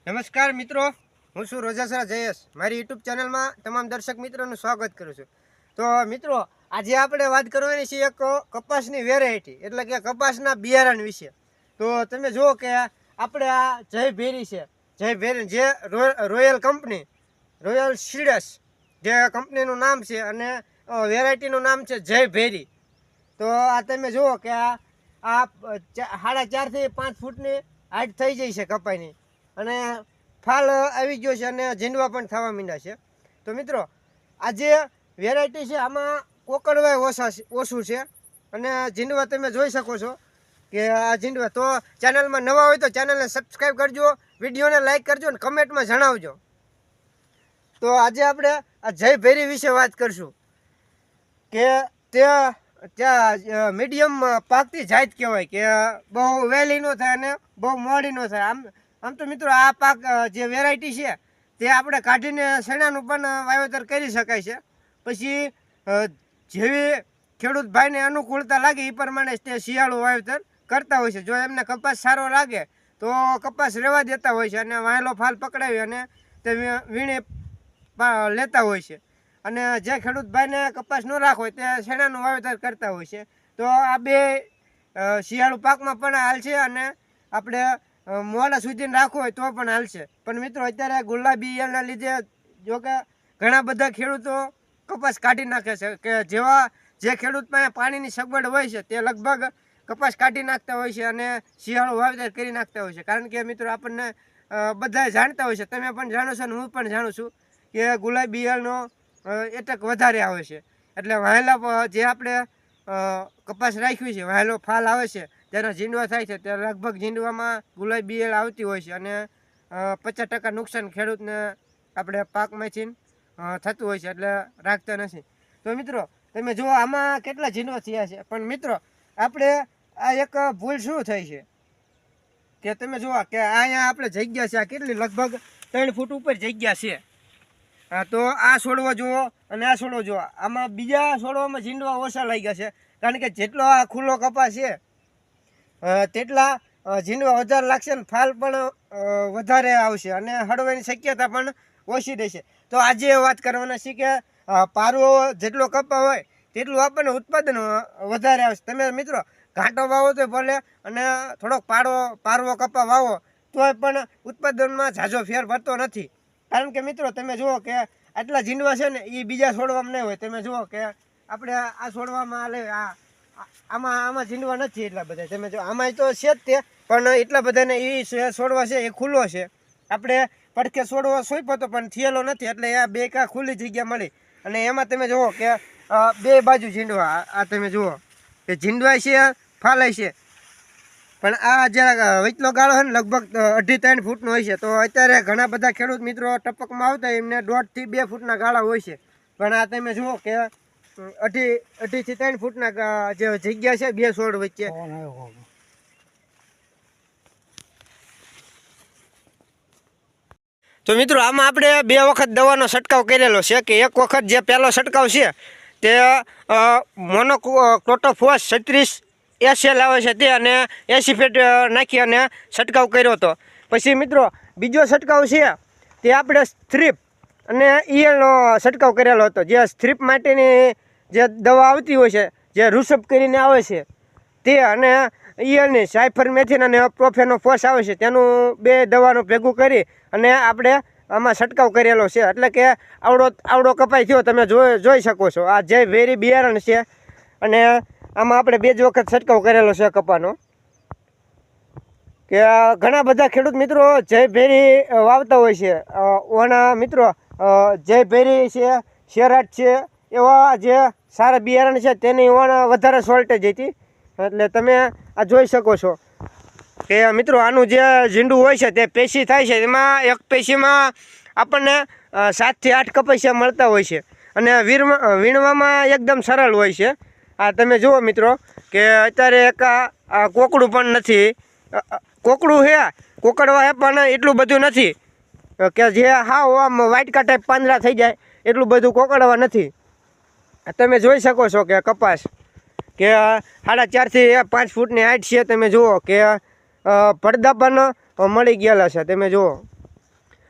નમસ્કાર મિત્રો, હું છું રોજાસરા જયેશ. મારી યુટ્યુબ ચેનલમાં તમામ દર્શક મિત્રોનું સ્વાગત કરું છું. તો મિત્રો, આજે આપણે વાત કરવાની છે એક કપાસની વેરાયટી, એટલે કે કપાસના બિયારણ વિશે. તો તમે જુઓ કે આપણે આ જય ભેરી છે, જય ભેરી જે રોયલ કંપની, રોયલ સીડ્સ જે કંપનીનું નામ છે, અને વેરાયટીનું નામ છે જય ભેરી. તો આ તમે જુઓ કે આ 4.5 થી 5 ફૂટની હાઈટ થઈ જાય છે કપાઈની, અને ફાલ આવી ગયો છે, અને ઝીંડવા પણ થવા માંડ્યા છે. તો મિત્રો, આ જે વેરાયટી છે આમાં કોકડવાય ઓછું છે, અને ઝીંડવા તમે જોઈ શકો છો કે આ ઝીંડવા. તો ચેનલમાં નવા હોય તો ચેનલને સબસ્ક્રાઈબ કરજો, વિડીયોને લાઈક કરજો અને કમેન્ટમાં જણાવજો. તો આજે આપણે આ જય ભેરી વિશે વાત કરશું કે ત્યાં મીડિયમ પાકતી જાત કહેવાય, કે બહુ વહેલી ન થાય અને બહુ મોડી ન થાય. આમ તો મિત્રો, આ પાક જે વેરાયટી છે તે આપણે કાઢીને શેણાનું પણ વાવેતર કરી શકાય છે. પછી જેવી ખેડૂત ભાઈને અનુકૂળતા લાગે એ પ્રમાણે તે શિયાળું વાવેતર કરતા હોય છે. જો એમને કપાસ સારો લાગે તો કપાસ રહેવા દેતા હોય છે, અને વાયેલો ફાલ પકડાવી અને તે વીણે લેતા હોય છે. અને જે ખેડૂત ભાઈને કપાસ ન રાખવો હોય તે શેણાનું વાવેતર કરતા હોય છે. તો આ બે શિયાળુ પાકમાં પણ હાલશે, અને આપણે મોડા સુધી રાખવું હોય તો પણ હાલશે. પણ મિત્રો, અત્યારે ગુલાબી ઈયળના લીધે જો કે ઘણા બધા ખેડૂતો કપાસ કાઢી નાખે છે, કે જે ખેડૂત પાસે પાણીની સગવડ હોય છે તે લગભગ કપાસ કાઢી નાખતા હોય છે અને શિયાળું વાવેતર કરી નાખતા હોય છે. કારણ કે મિત્રો, આપણને બધા જાણતા હોય છે, તમે પણ જાણો છો અને હું પણ જાણું છું કે ગુલાબી ઈયળનો એટક વધારે આવે છે. એટલે વાયેલા જે આપણે કપાસ રાખ્યું છે, વાયેલો ફાલ આવે છે, તેના ઝીંડવા થાય છે, ત્યારે લગભગ ઝીંડવામાં ગુલાબી ઈયળ આવતી હોય છે, અને 50% નુકસાન ખેડૂતને આપણે પાકમાંથી થતું હોય છે, એટલે રાખતા નથી. તો મિત્રો, તમે જુઓ આમાં કેટલા ઝીંડવા થયા છે. પણ મિત્રો, આપણે આ એક ભૂલ શું થઈ છે કે તમે જુઓ કે અહીંયા આપણે જગ્યા છે, આ કેટલી લગભગ 3 ફૂટ ઉપર જગ્યા છે. તો આ છોડવો જુઓ અને આ છોડવો જુઓ, આમાં બીજા છોડવામાં ઝીંડવા ઓછા લાગ્યા છે. કારણ કે જેટલો આ ખુલ્લો કપાસ છે તેટલા ઝીંડવા વધારે લાગશે, ને ફાલ પણ વધારે આવશે, અને હળવાની શક્યતા પણ ઓછી રહેશે. તો આજે વાત કરવાના છે કે પારવો જેટલો કપા હોય તેટલું આપણને ઉત્પાદન વધારે આવશે. તમે મિત્રો ઘાટો વાવો તો ભલે, અને થોડોક પારવો કપા વાવો તોય પણ ઉત્પાદનમાં ઝાઝો ફેર પડતો નથી. કારણ કે મિત્રો, તમે જુઓ કે આટલા ઝીંડવા છે ને એ બીજા છોડવામાં નહીં હોય. તમે જુઓ કે આપણે આ છોડવામાં આમાં ઝીંડવા નથી એટલા બધા. તમે જો આમાં તો છે જ તે, પણ એટલા બધાને એ છોડવા છે એ ખુલ્લો છે. આપણે પડખે છોડવો સોંપ્યો હતો પણ થયેલો નથી, એટલે આ બે કા ખુલ્લી જગ્યા મળી. અને એમાં તમે જુઓ કે બે બાજુ ઝીંડવા, આ તમે જુઓ કે ઝીંડવા છે, ફાલાય છે. પણ આ જે વચલો ગાળો છે ને લગભગ 2.5-3 ફૂટનો હોય છે. તો અત્યારે ઘણા બધા ખેડૂત મિત્રો ટપકમાં આવતા એમને 1.5 થી 2 ફૂટના ગાળા હોય છે. પણ આ તમે જુઓ કે 2.5 થી 3 ફૂટના જે જગ્યા છે બે છોડ વચ્ચે. તો મિત્રો, આમાં આપણે 2 વખત દવાનો છંટકાવ કરેલો છે. કે એક વખત જે પહેલો છંટકાવ છે તે મોનોક્રોટોફોસ 36 SL આવે છે તે, અને 80 ફેટ નાખી અને છંટકાવ કર્યો હતો. પછી મિત્રો, બીજો છંટકાવ છે તે આપણે સ્ટ્રીપ અને ઈયળનો છંટકાવ કરેલો હતો. જે સ્ટ્રીપ માટેની જે દવા આવતી હોય છે, જે રૂસપ કરીને આવે છે તે, અને ઈયળની સાયફરમેથિન અને પ્રોફેનોફોસ આવે છે, તેનું 2 દવાનું ભેગું કરી અને આપણે આમાં છંટકાવ કરેલો છે. એટલે કે આવડો કપાઈ થયો, તમે જોઈ શકો છો. આ જય ભેરી બિયારણ છે, અને આમાં આપણે 2 જ વખત છંટકાવ કરેલો છે કપાનો. કે ઘણા બધા ખેડૂત મિત્રો જય ભેરી વાવતા હોય છે. ઓના મિત્રો જય ભેરી છે, શેરાટ છે, એવા જે સારા બિયારણ છે તેની ઓણ વધારે શોર્ટેજ હતી. એટલે તમે આ જોઈ શકો છો કે મિત્રો, આનું જે ઝીંડું હોય છે તે પેશી થાય છે, એમાં એક પેશીમાં આપણને 7 થી 8 કપાસિયા મળતા હોય છે, અને વીણવામાં એકદમ સરળ હોય છે. આ તમે જુઓ મિત્રો કે અત્યારે એક આ કોકડું પણ નથી. કોકડું છે, કોકડવા છે, પણ એટલું બધું નથી કે જે હાવ આમ વાટકા ટાઈપ પાંદડા થઈ જાય એટલું બધું કોકડવા નથી. તમે જોઈ શકો છો કે કપાસ કે 4.5 થી 5 ફૂટની હાઈટ છે. તમે જુઓ કે પડદા પણ મળી ગયેલા છે. તમે જુઓ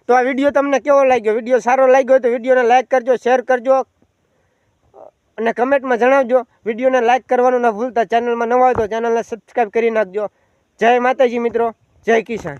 તો આ વિડીયો તમને કેવો લાગ્યો? વિડીયો સારો લાગ્યો હોય તો વિડીયોને લાઇક કરજો, શેર કરજો અને કમેન્ટમાં જણાવજો. વિડીયોને લાઇક કરવાનું ના ભૂલતા. ચેનલમાં નવા હોય તો ચેનલને સબસ્ક્રાઈબ કરી નાખજો. જય માતાજી મિત્રો, જય કિસાન.